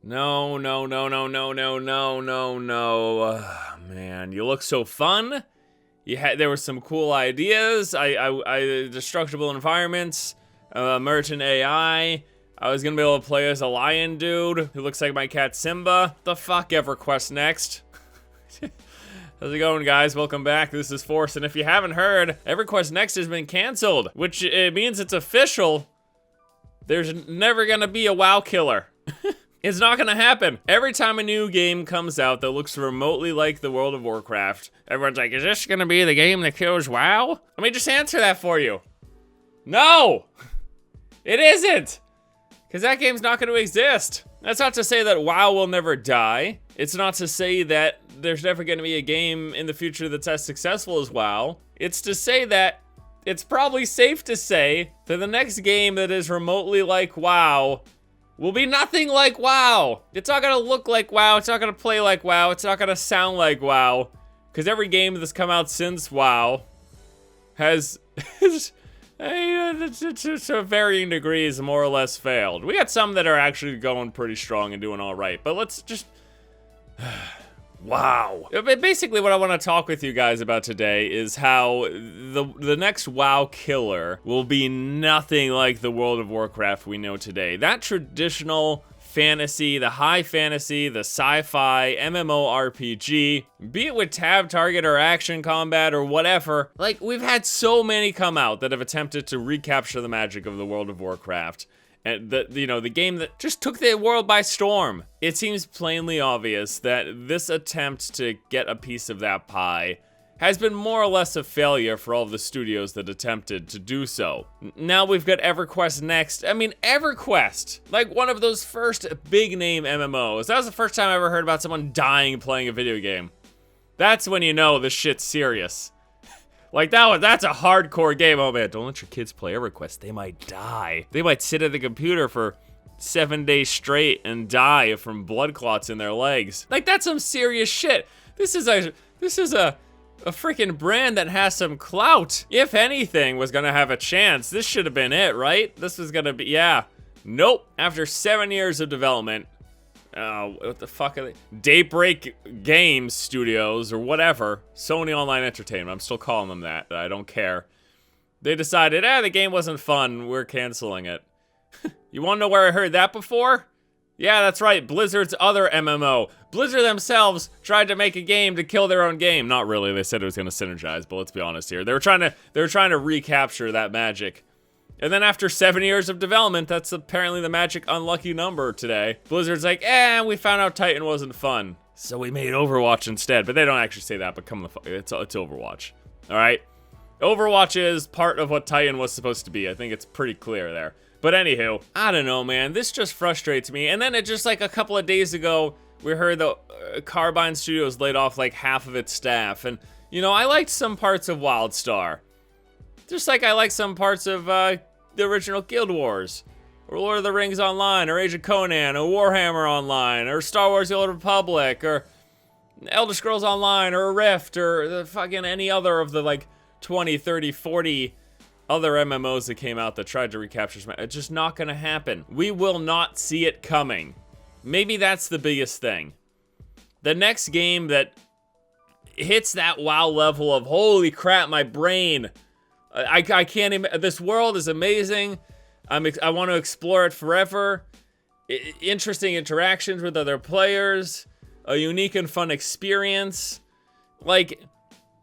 No, no, no, no, no, no, no, no, no. Man, you look so fun. There were some cool ideas. Destructible environments, merchant AI. I was gonna be able to play as a lion dude who looks like my cat Simba. The fuck, EverQuest Next. How's it going, guys? Welcome back. This is Force, and if you haven't heard, EverQuest Next has been canceled, which it means it's official. There's never gonna be a WoW killer. It's not gonna happen. Every time a new game comes out that looks remotely like the World of Warcraft, everyone's like, is this gonna be the game that kills WoW? Let me just answer that for you. No! It isn't! Because that game's not gonna exist. That's not to say that WoW will never die. It's not to say that there's never gonna be a game in the future that's as successful as WoW. It's to say that it's probably safe to say that the next game that is remotely like WoW will be nothing like WoW. It's not gonna look like WoW, it's not gonna play like WoW, it's not gonna sound like WoW. Because every game that's come out since WoW has, to varying degrees, more or less failed. We got some that are actually going pretty strong and doing all right, but let's just, wow. Basically what I want to talk with you guys about today is how the next WoW killer will be nothing like the World of Warcraft we know today. That traditional fantasy, the high fantasy, the sci-fi, MMORPG, be it with tab target or action combat or whatever, like we've had so many come out that have attempted to recapture the magic of the World of Warcraft. And the game that just took the world by storm. It seems plainly obvious that this attempt to get a piece of that pie has been more or less a failure for all of the studios that attempted to do so. Now we've got EverQuest Next. I mean, EverQuest, like one of those first big name MMOs. That was the first time I ever heard about someone dying playing a video game. That's when you know this shit's serious. Like that's a hardcore game. Oh man, don't let your kids play EverQuest. They might die. They might sit at the computer for 7 days straight and die from blood clots in their legs. Like that's some serious shit. This is a freaking brand that has some clout. If anything was gonna have a chance, this should have been it, right? This was gonna be, yeah. Nope. After 7 years of development, what the fuck are they? Daybreak Games Studios or whatever. Sony Online Entertainment. I'm still calling them that. I don't care. They decided, the game wasn't fun. We're canceling it. You wanna know where I heard that before? Yeah, that's right. Blizzard's other MMO. Blizzard themselves tried to make a game to kill their own game. Not really. They said it was gonna synergize, but let's be honest here. They were trying to recapture that magic. And then after 7 years of development, that's apparently the magic unlucky number today. Blizzard's like, we found out Titan wasn't fun, so we made Overwatch instead. But they don't actually say that, but come the fuck, it's Overwatch. All right? Overwatch is part of what Titan was supposed to be. I think it's pretty clear there. But anywho, I don't know, man. This just frustrates me. And then it just like a couple of days ago, we heard the Carbine Studios laid off like half of its staff. And, you know, I liked some parts of WildStar. Just like I like some parts of the original Guild Wars, or Lord of the Rings Online, or Age of Conan, or Warhammer Online, or Star Wars The Old Republic, or Elder Scrolls Online, or Rift, or the fucking any other of the like 20, 30, 40 other MMOs that came out that tried to recapture Smash. It's just not gonna happen. We will not see it coming. Maybe that's the biggest thing. The next game that hits that WoW level of holy crap, my brain, I can't even, this world is amazing. I want to explore it forever. Interesting interactions with other players, a unique and fun experience. Like,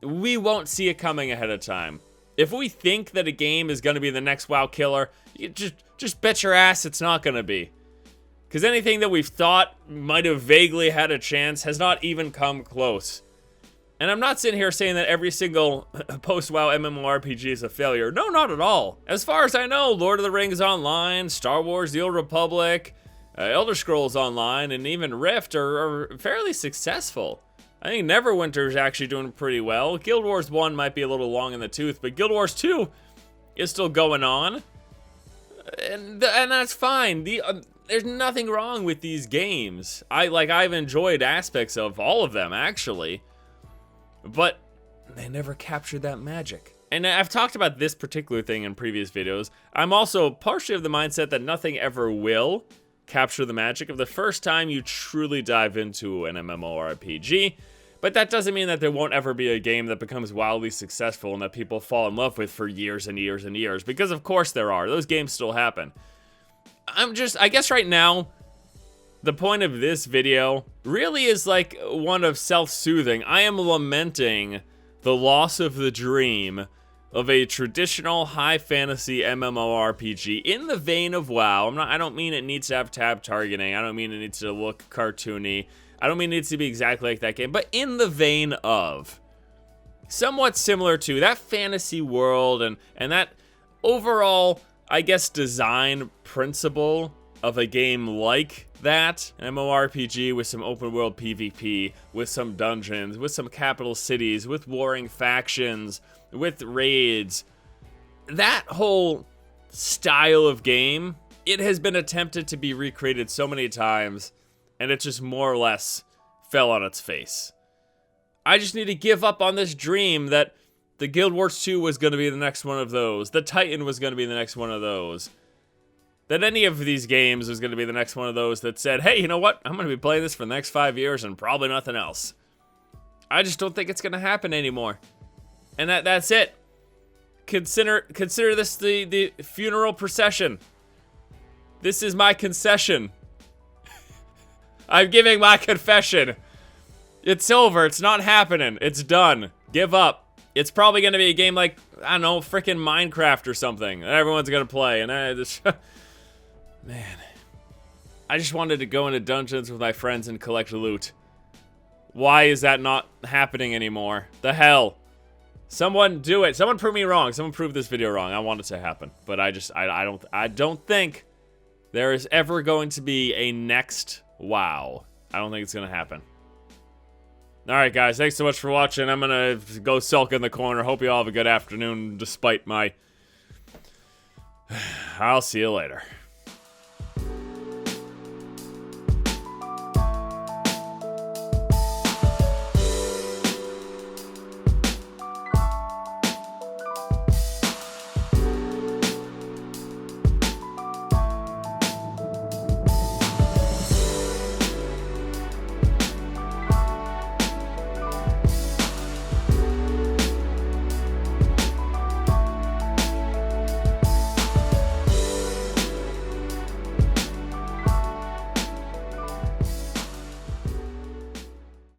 we won't see it coming ahead of time. If we think that a game is going to be the next WoW killer, you just bet your ass it's not going to be. Because anything that we've thought might have vaguely had a chance has not even come close. And I'm not sitting here saying that every single post-WoW MMORPG is a failure. No, not at all. As far as I know, Lord of the Rings Online, Star Wars The Old Republic, Elder Scrolls Online, and even Rift are fairly successful. I think Neverwinter's actually doing pretty well. Guild Wars 1 might be a little long in the tooth, but Guild Wars 2 is still going on. And that's fine. There's nothing wrong with these games. I've enjoyed aspects of all of them, actually. But they never captured that magic. And I've talked about this particular thing in previous videos. I'm also partially of the mindset that nothing ever will capture the magic of the first time you truly dive into an MMORPG. But that doesn't mean that there won't ever be a game that becomes wildly successful and that people fall in love with for years and years and years. Because of course there are. Those games still happen. I guess right now, the point of this video really is like one of self-soothing. I am lamenting the loss of the dream of a traditional high fantasy MMORPG in the vein of WoW. I don't mean it needs to have tab targeting. I don't mean it needs to look cartoony. I don't mean it needs to be exactly like that game, but in the vein of, somewhat similar to that fantasy world and that overall, I guess, design principle of a game like that, an MMORPG with some open world PvP, with some dungeons, with some capital cities, with warring factions, with raids. That whole style of game, it has been attempted to be recreated so many times, and it just more or less fell on its face. I just need to give up on this dream that the Guild Wars 2 was going to be the next one of those, the Titan was going to be the next one of those, that any of these games was going to be the next one of those that said, hey, you know what? I'm going to be playing this for the next 5 years and probably nothing else. I just don't think it's going to happen anymore. And that's it. Consider this the funeral procession. This is my concession. I'm giving my confession. It's over. It's not happening. It's done. Give up. It's probably going to be a game like, I don't know, freaking Minecraft or something that everyone's going to play. And I just... Man. I just wanted to go into dungeons with my friends and collect loot. Why is that not happening anymore? The hell? Someone do it. Someone prove me wrong. Someone prove this video wrong. I want it to happen. But I don't think there is ever going to be a next WoW. I don't think it's going to happen. Alright guys, thanks so much for watching. I'm going to go sulk in the corner. Hope you all have a good afternoon despite my... I'll see you later.